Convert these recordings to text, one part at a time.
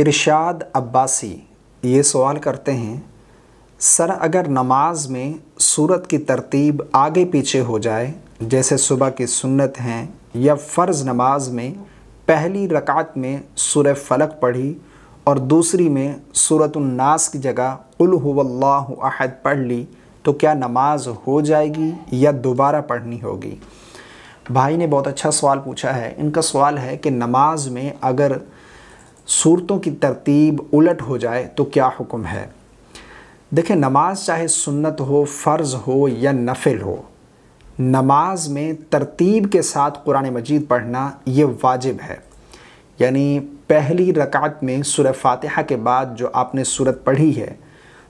ارشاد عباسی یہ سوال کرتے ہیں، سر اگر نماز میں سورت کی ترتیب آگے پیچھے ہو جائے، جیسے صبح کی سنت ہیں یا فرض نماز میں پہلی رکعت میں سورہ فلق پڑھی اور دوسری میں سورۃ الناس کی جگہ قل هو اللہ احد پڑھ لی تو کیا نماز ہو جائے گی یا دوبارہ پڑھنی ہوگی؟ بھائی نے بہت اچھا سوال پوچھا ہے۔ ان کا سوال ہے کہ نماز میں اگر صورتوں کی ترتیب الٹ ہو جائے تو کیا حکم ہے؟ دیکھیں، نماز چاہے سنت ہو، فرض ہو یا نفل ہو، نماز میں ترتیب کے ساتھ قرآن مجید پڑھنا یہ واجب ہے۔ یعنی پہلی رکعت میں سورہ فاتحہ کے بعد جو آپ نے سورت پڑھی ہے،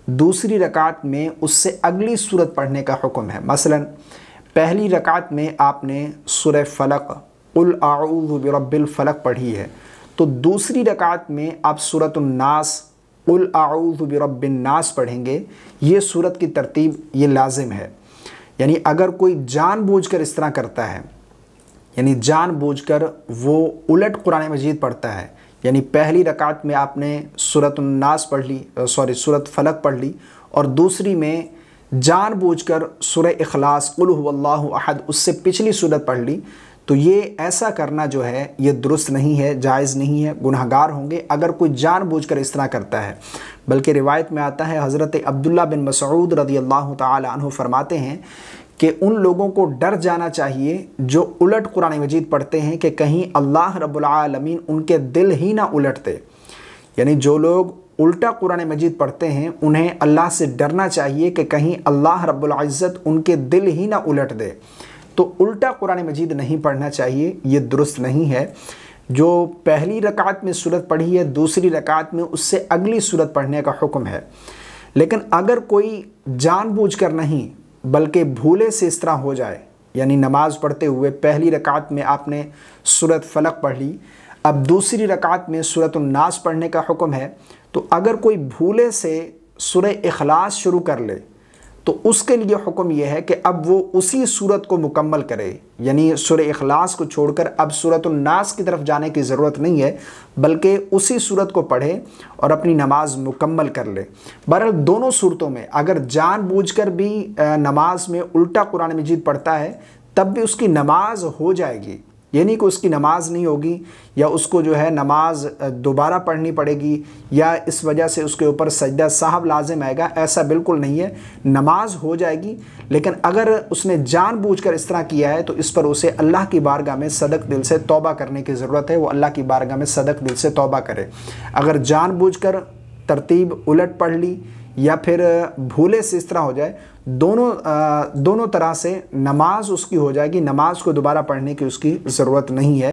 دوسری رکعت میں اس سے اگلی سورت پڑھنے کا حکم ہے۔ مثلا پہلی رکعت میں آپ نے سورہ فلق قل اعوذ برب الفلق پڑھی ہے، تو دوسری رکعت میں آپ سورۃ الناس قل اعوذ برب الناس پڑھیں گے۔ یہ سورت کی ترتیب یہ لازم ہے۔ یعنی اگر کوئی جان بوجھ کر اس طرح کرتا ہے، یعنی جان بوجھ کر وہ الٹ قرآن مجید پڑھتا ہے، یعنی پہلی رکعت میں آپ نے سورۃ الناس پڑھ لی، سورۃ فلق پڑھ لی، اور دوسری میں جان بوجھ کر سورہ اخلاص قل هو اللہ احد اس سے پچھلی سورت پڑھ لی، تو یہ ایسا کرنا جو ہے یہ درست نہیں ہے، جائز نہیں ہے، گناہگار ہوں گے اگر کوئی جان بوجھ کر اس طرح کرتا ہے۔ بلکہ روایت میں آتا ہے، حضرت عبداللہ بن مسعود رضی اللہ تعالی عنہ فرماتے ہیں کہ ان لوگوں کو ڈر جانا چاہیے جو الٹ قرآن مجید پڑھتے ہیں کہ کہیں اللہ رب العالمین ان کے دل ہی نہ الٹ دے۔ یعنی جو لوگ الٹا قرآن مجید پڑھتے ہیں انہیں اللہ سے ڈرنا چاہیے کہ کہیں اللہ رب العزت ان کے دل ہی نہ الٹ دے۔ تو الٹا قرآن مجید نہیں پڑھنا چاہیے، یہ درست نہیں ہے۔ جو پہلی رکعت میں سورت پڑھی ہے، دوسری رکعت میں اس سے اگلی سورت پڑھنے کا حکم ہے۔ لیکن اگر کوئی جان بوجھ کر نہیں بلکہ بھولے سے اس طرح ہو جائے، یعنی نماز پڑھتے ہوئے پہلی رکعت میں آپ نے سورۃ فلق پڑھ لی، اب دوسری رکعت میں سورۃ الناس پڑھنے کا حکم ہے، تو اگر کوئی بھولے سے سورہ اخلاص شروع کر لے تو اس کے لیے حکم یہ ہے کہ اب وہ اسی سورت کو مکمل کرے۔ یعنی سورہ اخلاص کو چھوڑ کر اب سورۃ الناس کی طرف جانے کی ضرورت نہیں ہے، بلکہ اسی سورت کو پڑھے اور اپنی نماز مکمل کر لے۔ بہرحال دونوں صورتوں میں اگر جان بوجھ کر بھی نماز میں الٹا قرآن مجید پڑھتا ہے تب بھی اس کی نماز ہو جائے گی، یہ نہیں کہ اس کی نماز نہیں ہوگی یا اس کو جو ہے نماز دوبارہ پڑھنی پڑے گی یا اس وجہ سے اس کے اوپر سجدہ سہو لازم آئے گا، ایسا بالکل نہیں ہے، نماز ہو جائے گی۔ لیکن اگر اس نے جان بوجھ کر اس طرح کیا ہے تو اس پر اسے اللہ کی بارگاہ میں صدق دل سے توبہ کرنے کی ضرورت ہے، وہ اللہ کی بارگاہ میں صدق دل سے توبہ کرے۔ اگر جان بوجھ کر ترتیب الٹ پڑھ لی یا پھر بھولے سے اس طرح ہو جائے، دونوں طرح سے نماز اس کی ہو جائے گی، نماز کو دوبارہ پڑھنے کی اس کی ضرورت نہیں ہے۔